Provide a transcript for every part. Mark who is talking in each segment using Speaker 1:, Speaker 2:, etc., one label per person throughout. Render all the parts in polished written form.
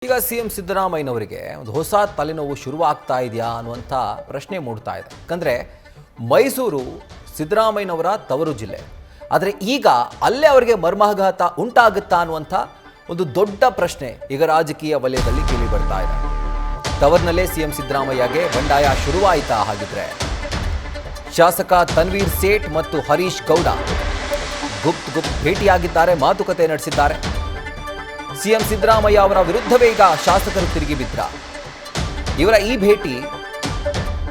Speaker 1: ಈಗ ಸಿಎಂ ಸಿದ್ದರಾಮಯ್ಯನವರಿಗೆ ಒಂದು ಹೊಸ ತಲೆನೋವು ಶುರುವಾಗ್ತಾ ಇದೆಯಾ ಅನ್ನುವಂಥ ಪ್ರಶ್ನೆ ಮೂಡ್ತಾ ಇದೆ. ಯಾಕಂದರೆ ಮೈಸೂರು ಸಿದ್ದರಾಮಯ್ಯನವರ ತವರು ಜಿಲ್ಲೆ. ಆದರೆ ಈಗ ಅಲ್ಲೇ ಅವರಿಗೆ ಮರ್ಮಾಘಾತ ಉಂಟಾಗುತ್ತಾ ಅನ್ನುವಂಥ ಒಂದು ದೊಡ್ಡ ಪ್ರಶ್ನೆ ಈಗ ರಾಜಕೀಯ ವಲಯದಲ್ಲಿ ಕೇಳಿ ಬರ್ತಾ ಇದೆ. ತವರಿನಲ್ಲೇ ಸಿಎಂ ಸಿದ್ದರಾಮಯ್ಯಗೆ ಬಂಡಾಯ ಶುರುವಾಯಿತಾ? ಹಾಗಿದ್ರೆ ಶಾಸಕ ತನ್ವೀರ್ ಸೇಠ್ ಮತ್ತು ಹರೀಶ್ ಗೌಡ ಗುಪ್ತ್ ಭೇಟಿಯಾಗಿದ್ದಾರೆ, ಮಾತುಕತೆ ನಡೆಸಿದ್ದಾರೆ. ಸಿಎಂ ಸಿದ್ದರಾಮಯ್ಯ ಅವರ ವಿರುದ್ಧವೇ ಈಗ ಶಾಸಕರು ತಿರುಗಿ ಬಿದ್ರ. ಇವರ ಈ ಭೇಟಿ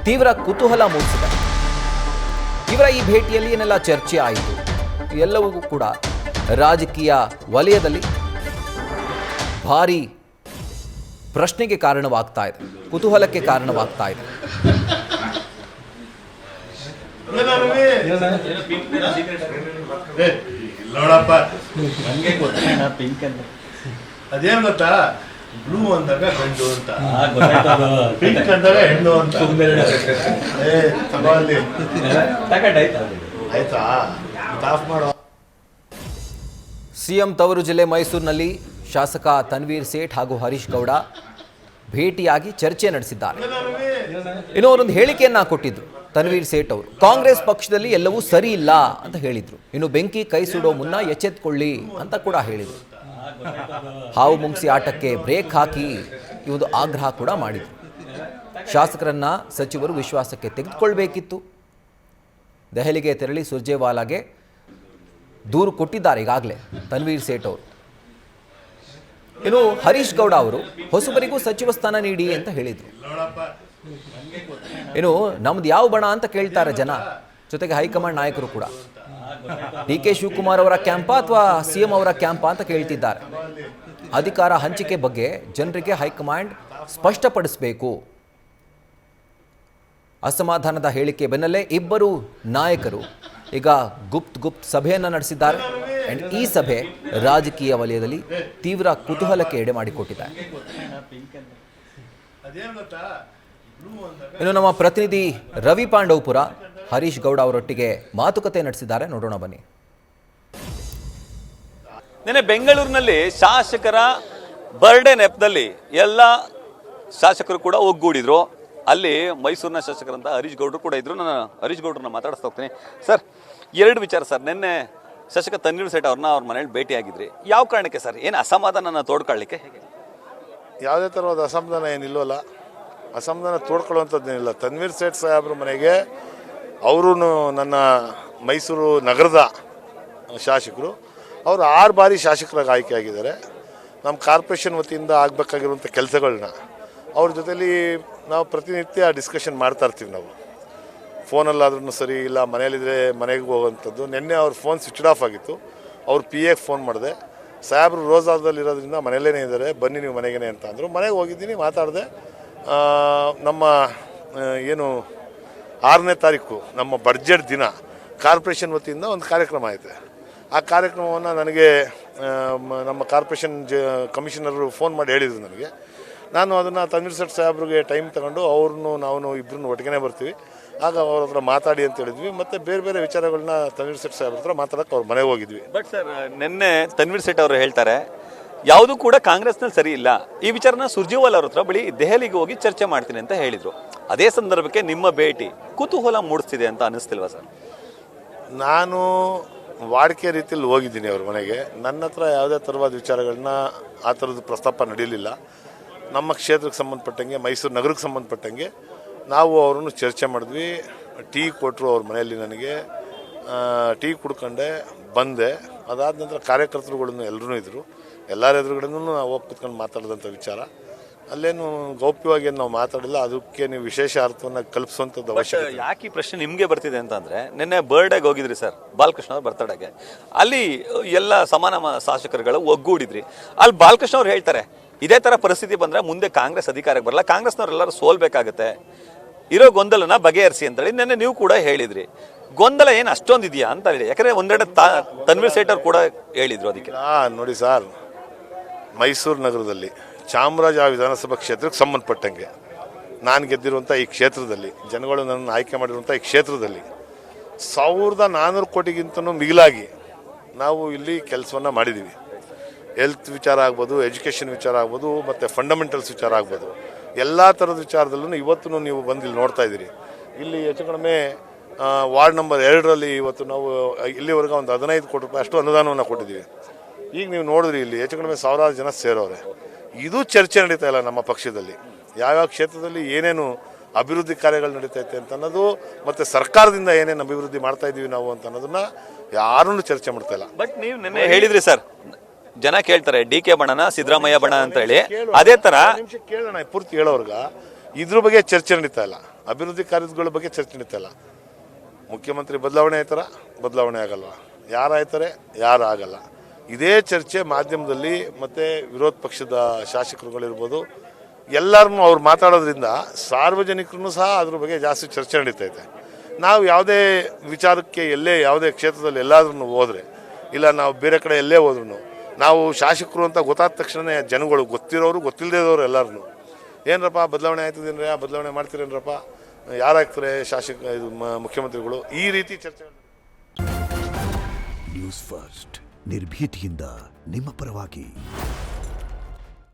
Speaker 1: ತೀವ್ರ ಕುತೂಹಲ ಮೂಡಿಸಿದೆ. ಇವರ ಈ ಭೇಟಿಯಲ್ಲಿ ಏನೆಲ್ಲ ಚರ್ಚೆ ಆಯಿತು ಎಲ್ಲವೂ ಕೂಡ ರಾಜಕೀಯ ವಲಯದಲ್ಲಿ ಭಾರಿ ಪ್ರಶ್ನೆಗೆ ಕಾರಣವಾಗ್ತಾ ಇದೆ, ಕುತೂಹಲಕ್ಕೆ ಕಾರಣವಾಗ್ತಾ ಇದೆ.
Speaker 2: ಅದೇನ್ ಗೊತ್ತಾ, ಬ್ಲೂ ಅಂದಾಗ ಗಂಡು ಅಂತ, ಪಿಂಕ್ ಅಂದಾಗ ಹೆಣ್ಣು ಅಂತ. ಆಯ್ತಾ, ಆಫ್ ಮಾಡೋ.
Speaker 1: ಸಿಎಂ ತವರು ಜಿಲ್ಲೆ ಮೈಸೂರಿನಲ್ಲಿ ಶಾಸಕ ತನ್ವೀರ್ ಸೇಠ್ ಹಾಗೂ ಹರೀಶ್ ಗೌಡ ಭೇಟಿಯಾಗಿ ಚರ್ಚೆ ನಡೆಸಿದ್ದಾರೆ. ಇನ್ನು ಅವರೊಂದು ಹೇಳಿಕೆಯನ್ನ ಕೊಟ್ಟಿದ್ರು ತನ್ವೀರ್ ಸೇಠ್ ಅವರು. ಕಾಂಗ್ರೆಸ್ ಪಕ್ಷದಲ್ಲಿ ಎಲ್ಲವೂ ಸರಿ ಇಲ್ಲ ಅಂತ ಹೇಳಿದ್ರು. ಇನ್ನು ಬೆಂಕಿ ಕೈ ಸುಡೋ ಮುನ್ನ ಎಚ್ಚೆತ್ಕೊಳ್ಳಿ ಅಂತ ಕೂಡ ಹೇಳಿದರು. ಹಾವು ಮುಂಗ್ಸಿ ಆಟಕ್ಕೆ ಬ್ರೇಕ್ ಹಾಕಿ ಈ ಒಂದು ಆಗ್ರಹ ಕೂಡ ಮಾಡಿದರು. ಶಾಸಕರನ್ನ ಸಚಿವರು ವಿಶ್ವಾಸಕ್ಕೆ ತೆಗೆದುಕೊಳ್ಬೇಕಿತ್ತು. ದೆಹಲಿಗೆ ತೆರಳಿ ಸುರ್ಜೇವಾಲಾಗೆ ದೂರು ಕೊಟ್ಟಿದ್ದಾರೆ ಈಗಾಗಲೇ ತನ್ವೀರ್ ಸೇಠ್ ಅವರು. ಇನ್ನು ಹರೀಶ್ ಗೌಡ ಅವರು ಹೊಸಬರಿಗೂ ಸಚಿವ ಸ್ಥಾನ ನೀಡಿ ಅಂತ ಹೇಳಿದರು. ಇನ್ನು ನಮ್ದು ಯಾವ ಬಣ ಅಂತ ಕೇಳ್ತಾರೆ ಜನ, ಜೊತೆಗೆ ಹೈಕಮಾಂಡ್ ನಾಯಕರು ಕೂಡ. ಡಿ.ಕೆ. ಶಿವಕುಮಾರ್ ಅವರ ಕ್ಯಾಂಪ ಅಥವಾ ಸಿಎಂ ಅವರ ಕ್ಯಾಂಪ ಅಂತ ಕೇಳ್ತಿದ್ದಾರೆ. ಅಧಿಕಾರ ಹಂಚಿಕೆ ಬಗ್ಗೆ ಜನರಿಗೆ ಹೈಕಮಾಂಡ್ ಸ್ಪಷ್ಟಪಡಿಸಬೇಕು. ಅಸಮಾಧಾನದ ಹೇಳಿಕೆ ಬೆನ್ನಲ್ಲೇ ಇಬ್ಬರು ನಾಯಕರು ಈಗ ಗುಪ್ತ್ ಸಭೆಯನ್ನು ನಡೆಸಿದ್ದಾರೆ. ಅಂಡ್ ಈ ಸಭೆ ರಾಜಕೀಯ ವಲಯದಲ್ಲಿ ತೀವ್ರ ಕುತೂಹಲಕ್ಕೆ ಎಡೆ ಮಾಡಿಕೊಟ್ಟಿದೆ. ಇನ್ನು ನಮ್ಮ ಪ್ರತಿನಿಧಿ ರವಿ ಪಾಂಡವಪುರ ಹರೀಶ್ ಗೌಡ ಅವರೊಟ್ಟಿಗೆ ಮಾತುಕತೆ ನಡೆಸಿದ್ದಾರೆ, ನೋಡೋಣ ಬನ್ನಿ.
Speaker 3: ನಿನ್ನೆ ಬೆಂಗಳೂರಿನಲ್ಲಿ ಶಾಸಕರ ಬರ್ಡೇ ನೆಪದಲ್ಲಿ ಎಲ್ಲ ಶಾಸಕರು ಕೂಡ ಒಗ್ಗೂಡಿದ್ರು. ಅಲ್ಲಿ ಮೈಸೂರಿನ ಶಾಸಕರಂತ ಹರೀಶ್ ಗೌಡರು ಕೂಡ ಇದ್ರು. ನಾನು ಹರೀಶ್ ಗೌಡ್ರನ್ನ ಮಾತಾಡಿಸ್ತಾ ಹೋಗ್ತೀನಿ. ಸರ್, ಎರಡು ವಿಚಾರ ಸರ್. ನಿನ್ನೆ ಶಾಸಕ ತನ್ವೀರ್ ಸೇಠ್ ಅವ್ರನ್ನ ಅವ್ರ ಮನೇಲಿ ಭೇಟಿಯಾಗಿದ್ರಿ. ಯಾವ ಕಾರಣಕ್ಕೆ ಸರ್? ಏನು ಅಸಮಾಧಾನ ತೋಡ್ಕೊಳ್ಳಿಕ್ಕೆ? ಹೇಗೆ?
Speaker 2: ಯಾವುದೇ ಥರವಾದ ಅಸಮಾಧಾನ ಏನಿಲ್ವಲ್ಲ, ಅಸಮಾಧಾನ ತೋಡ್ಕೊಳ್ಳುವಂಥದ್ದೇನಿಲ್ಲ. ತನ್ವೀರ್ ಸೇಠ್ ಸಾಹೇಬ್ರ ಮನೆಗೆ ಅವರು ನನ್ನ ಮೈಸೂರು ನಗರದ ಶಾಸಕರು, ಅವರು 6 ಬಾರಿ ಶಾಸಕರಾಗಿ ಆಯ್ಕೆ ಆಗಿದ್ದಾರೆ. ನಮ್ಮ ಕಾರ್ಪೊರೇಷನ್ ವತಿಯಿಂದ ಆಗಬೇಕಾಗಿರುವಂಥ ಕೆಲಸಗಳನ್ನ ಅವ್ರ ಜೊತೆಲಿ ನಾವು ಪ್ರತಿನಿತ್ಯ ಡಿಸ್ಕಷನ್ ಮಾಡ್ತಾ ಇರ್ತೀವಿ. ನಾವು ಫೋನಲ್ಲಾದ್ರೂ ಸರಿ, ಇಲ್ಲ ಮನೇಲಿದ್ರೆ ಮನೆಗೆ ಹೋಗೋವಂಥದ್ದು. ನಿನ್ನೆ ಅವ್ರ ಫೋನ್ ಸ್ವಿಚ್ ಆಫ್ ಆಗಿತ್ತು. ಅವ್ರು PAಗೆ ಫೋನ್ ಮಾಡಿದೆ, ಸಾಹೇಬ್ರು ರೋಜಾದಲ್ಲಿ ಇರೋದ್ರಿಂದ ಮನೆಯಲ್ಲೇ ಇದ್ದಾರೆ, ಬನ್ನಿ ನೀವು ಮನೆಗೇನೆ ಅಂತ ಅಂದರು. ಮನೆಗೆ ಹೋಗಿದ್ದೀನಿ, ಮಾತಾಡಿದೆ. ನಮ್ಮ ಏನು 6ನೇ ತಾರೀಕು ನಮ್ಮ ಬಡ್ಜೆಟ್ ದಿನ ಕಾರ್ಪೊರೇಷನ್ ವತಿಯಿಂದ ಒಂದು ಕಾರ್ಯಕ್ರಮ ಐತೆ. ಆ ಕಾರ್ಯಕ್ರಮವನ್ನು ನನಗೆ ನಮ್ಮ ಕಾರ್ಪೊರೇಷನ್ ಕಮಿಷನರು ಫೋನ್ ಮಾಡಿ ಹೇಳಿದರು ನನಗೆ. ನಾನು ಅದನ್ನು ತನ್ವೀರ್ ಸೇಠ್ ಸಾಹೇಬ್ರಿಗೆ ಟೈಮ್ ತಗೊಂಡು ಅವ್ರನ್ನೂ ನಾವು ಇಬ್ಬರನ್ನು ಒಟ್ಟಿಗೆ ಬರ್ತೀವಿ, ಆಗ ಅವ್ರ ಹತ್ರ ಮಾತಾಡಿ ಅಂತ ಹೇಳಿದ್ವಿ. ಮತ್ತು ಬೇರೆ ಬೇರೆ ವಿಚಾರಗಳನ್ನ ತನ್ವೀರ್ ಸೇಠ್ ಸಾಹೇಬ್ರ ಹತ್ರ ಮಾತಾಡೋಕೆ ಅವ್ರ ಮನೆಗೆ ಹೋಗಿದ್ವಿ.
Speaker 3: ಬಟ್ ಸರ್, ನಿನ್ನೆ ತನ್ವೀರ್ ಸೇಠ್ ಅವರು ಹೇಳ್ತಾರೆ ಯಾವುದೂ ಕೂಡ ಕಾಂಗ್ರೆಸ್ನಲ್ಲಿ ಸರಿ ಇಲ್ಲ, ಈ ವಿಚಾರನ ಸುರ್ಜೇವಾಲಾ ಅವ್ರ ಹತ್ರ ಬಳಿ ದೆಹಲಿಗೆ ಹೋಗಿ ಚರ್ಚೆ ಮಾಡ್ತೀನಿ ಅಂತ ಹೇಳಿದರು. ಅದೇ ಸಂದರ್ಭಕ್ಕೆ ನಿಮ್ಮ ಭೇಟಿ ಕುತೂಹಲ ಮೂಡಿಸ್ತಿದೆ ಅಂತ ಅನ್ನಿಸ್ತಿಲ್ವಾ ಸರ್?
Speaker 2: ನಾನು ವಾಡಿಕೆ ರೀತಿಯಲ್ಲಿ ಹೋಗಿದ್ದೀನಿ ಅವ್ರ ಮನೆಗೆ. ನನ್ನ ಹತ್ರ ಯಾವುದೇ ಥರವಾದ ವಿಚಾರಗಳನ್ನ ಆ ಥರದ್ದು ಪ್ರಸ್ತಾಪ ನಡೀಲಿಲ್ಲ. ನಮ್ಮ ಕ್ಷೇತ್ರಕ್ಕೆ ಸಂಬಂಧಪಟ್ಟಂಗೆ, ಮೈಸೂರು ನಗರಕ್ಕೆ ಸಂಬಂಧಪಟ್ಟಂಗೆ ನಾವು ಅವರನ್ನು ಚರ್ಚೆ ಮಾಡಿದ್ವಿ. ಟೀ ಕೊಟ್ಟರು ಅವ್ರ ಮನೆಯಲ್ಲಿ. ನನಗೆ ಟೀ ಕುಡ್ಕೊಂಡೆ ಬಂದೆ. ಅದಾದ ನಂತರ ಕಾರ್ಯಕರ್ತರುಗಳನ್ನು ಎಲ್ಲರೂ ಇದ್ದರು. ಎಲ್ಲರ ಎದುರುಗಡೆನೂ ನಾವು ಹೋಗಿ ಕುತ್ಕೊಂಡು ಮಾತಾಡಿದಂಥ ವಿಚಾರ. ಅಲ್ಲೇನು ಗೌಪ್ಯವಾಗಿ ನಾವು ಮಾತಾಡಿಲ್ಲ. ಅದಕ್ಕೆ ನೀವು ವಿಶೇಷ ಅರ್ಥವನ್ನು ಕಲ್ಪಿಸುವಂಥದ್ದು ಅವಶ್ಯಕತೆ.
Speaker 3: ಯಾಕೆ ಈ ಪ್ರಶ್ನೆ ನಿಮಗೆ ಬರ್ತಿದೆ ಅಂತಂದರೆ, ನಿನ್ನೆ ಬರ್ಡೇಗೆ ಹೋಗಿದ್ರಿ ಸರ್, ಬಾಲಕೃಷ್ಣ ಅವ್ರ ಬರ್ತಡೇಗೆ. ಅಲ್ಲಿ ಎಲ್ಲ ಸಮಾನ ಶಾಸಕರುಗಳು ಒಗ್ಗೂಡಿದ್ರಿ. ಅಲ್ಲಿ ಬಾಲಕೃಷ್ಣ ಅವ್ರು ಹೇಳ್ತಾರೆ, ಇದೇ ಥರ ಪರಿಸ್ಥಿತಿ ಬಂದರೆ ಮುಂದೆ ಕಾಂಗ್ರೆಸ್ ಅಧಿಕಾರಕ್ಕೆ ಬರಲ್ಲ, ಕಾಂಗ್ರೆಸ್ನವರೆಲ್ಲರೂ ಸೋಲ್ಬೇಕಾಗತ್ತೆ, ಇರೋ ಗೊಂದಲನ ಬಗೆಹರಿಸಿ ಅಂತೇಳಿ ನಿನ್ನೆ ನೀವು ಕೂಡ ಹೇಳಿದ್ರಿ. ಗೊಂದಲ ಏನು ಅಷ್ಟೊಂದು ಇದೆಯಾ ಅಂತ ಹೇಳಿ? ಯಾಕಂದರೆ ಒಂದೆರಡು ತನ್ವೀರ್ ಸೇಠ್ ಅವ್ರು ಕೂಡ ಹೇಳಿದ್ರು. ಅದಕ್ಕೆ
Speaker 2: ನೋಡಿ ಸರ್, ಮೈಸೂರು ನಗರದಲ್ಲಿ ಚಾಮರಾಜ ವಿಧಾನಸಭಾ ಕ್ಷೇತ್ರಕ್ಕೆ ಸಂಬಂಧಪಟ್ಟಂಗೆ ನಾನು ಗೆದ್ದಿರುವಂಥ ಈ ಕ್ಷೇತ್ರದಲ್ಲಿ, ಜನಗಳು ನನ್ನನ್ನು ಆಯ್ಕೆ ಮಾಡಿರುವಂಥ ಈ ಕ್ಷೇತ್ರದಲ್ಲಿ 1400 ಕೋಟಿಗಿಂತನೂ ಮಿಗಿಲಾಗಿ ನಾವು ಇಲ್ಲಿ ಕೆಲಸವನ್ನು ಮಾಡಿದ್ದೀವಿ. ಹೆಲ್ತ್ ವಿಚಾರ ಆಗ್ಬೋದು, ಎಜುಕೇಷನ್ ವಿಚಾರ ಆಗ್ಬೋದು, ಮತ್ತು ಫಂಡಮೆಂಟಲ್ಸ್ ವಿಚಾರ ಆಗ್ಬೋದು. ಎಲ್ಲ ಥರದ ವಿಚಾರದಲ್ಲೂ ಇವತ್ತು ನೀವು ಬಂದು ಇಲ್ಲಿ ನೋಡ್ತಾ ಇದ್ದೀರಿ. ಇಲ್ಲಿ ಹೆಚ್ಚು ಕಡಿಮೆ ವಾರ್ಡ್ ನಂಬರ್ 2ರಲ್ಲಿ ಇವತ್ತು ನಾವು ಇಲ್ಲಿವರೆಗೆ ಒಂದು 15 ಕೋಟಿ ರೂಪಾಯಿ ಅಷ್ಟು ಅನುದಾನವನ್ನು ಕೊಟ್ಟಿದ್ದೀವಿ. ಈಗ ನೀವು ನೋಡಿದ್ರಿ ಇಲ್ಲಿ ಹೆಚ್ಚು ಕಡಿಮೆ ಸಾವಿರಾರು ಜನ ಸೇರೋರೆ. ಇದು ಚರ್ಚೆ ನಡೀತಾ ಇಲ್ಲ ನಮ್ಮ ಪಕ್ಷದಲ್ಲಿ. ಯಾವ್ಯಾವ ಕ್ಷೇತ್ರದಲ್ಲಿ ಏನೇನು ಅಭಿವೃದ್ಧಿ ಕಾರ್ಯಗಳು ನಡೀತೈತೆ ಅಂತ ಅನ್ನೋದು, ಮತ್ತು ಸರ್ಕಾರದಿಂದ ಏನೇನು ಅಭಿವೃದ್ಧಿ ಮಾಡ್ತಾ ಇದ್ದೀವಿ ನಾವು ಅಂತ ಅನ್ನೋದನ್ನ ಯಾರನ್ನೂ ಚರ್ಚೆ ಮಾಡ್ತಾ ಇಲ್ಲ.
Speaker 3: ಬಟ್ ನೀವು ನಿನ್ನೆ ಹೇಳಿದ್ರಿ ಸರ್, ಜನ ಕೇಳ್ತಾರೆ ಡಿ ಕೆ ಬಣನ ಸಿದ್ದರಾಮಯ್ಯ ಬಣ ಅಂತ ಹೇಳಿ. ಅದೇ ತರ
Speaker 2: ನಿಮಿಷ ಕೇಳೋಣ, ಪೂರ್ತಿ ಹೇಳೋರ್ಗ ಇದ್ರ ಬಗ್ಗೆ ಚರ್ಚೆ ನಡೀತಾ ಇಲ್ಲ, ಅಭಿವೃದ್ಧಿ ಕಾರ್ಯಗಳ ಬಗ್ಗೆ ಚರ್ಚೆ ನಡೀತಾ ಇಲ್ಲ. ಮುಖ್ಯಮಂತ್ರಿ ಬದಲಾವಣೆ ಆಯ್ತಾರ, ಬದಲಾವಣೆ ಆಗಲ್ವಾ, ಯಾರು ಆಯ್ತಾರೆ, ಯಾರು ಆಗಲ್ಲ. ಇದೇ ಚರ್ಚೆ ಮಾಧ್ಯಮದಲ್ಲಿ ಮತ್ತು ವಿರೋಧ ಪಕ್ಷದ ಶಾಸಕರುಗಳಿರ್ಬೋದು ಎಲ್ಲರನ್ನೂ ಅವ್ರು ಮಾತಾಡೋದ್ರಿಂದ ಸಾರ್ವಜನಿಕರು ಸಹ ಅದ್ರ ಬಗ್ಗೆ ಜಾಸ್ತಿ ಚರ್ಚೆ ನಡೀತೈತೆ. ನಾವು ಯಾವುದೇ ವಿಚಾರಕ್ಕೆ ಎಲ್ಲೇ ಯಾವುದೇ ಕ್ಷೇತ್ರದಲ್ಲಿ ಎಲ್ಲಾದ್ರೂ ಹೋದರೆ, ಇಲ್ಲ ನಾವು ಬೇರೆ ಕಡೆ ಎಲ್ಲೇ ಹೋದ್ರೂ, ನಾವು ಶಾಸಕರು ಅಂತ ಗೊತ್ತಾದ ತಕ್ಷಣ ಜನಗಳು ಗೊತ್ತಿರೋರು ಗೊತ್ತಿಲ್ಲದೇದವರು ಎಲ್ಲರೂ ಏನರಪ್ಪ ಬದಲಾವಣೆ ಆಯ್ತದೇನ್ರ, ಬದಲಾವಣೆ ಮಾಡ್ತೀರೇನ್ರಪ್ಪ, ಯಾರಾಗ್ತಾರೆ ಶಾಸಕ ಇದು ಮುಖ್ಯಮಂತ್ರಿಗಳು, ಈ ರೀತಿ ಚರ್ಚೆ.
Speaker 4: ನ್ಯೂಸ್ ಫಸ್ಟ್ ನಿರ್ಭೀತಿಯಿಂದ ನಿಮ್ಮ ಪರವಾಗಿ.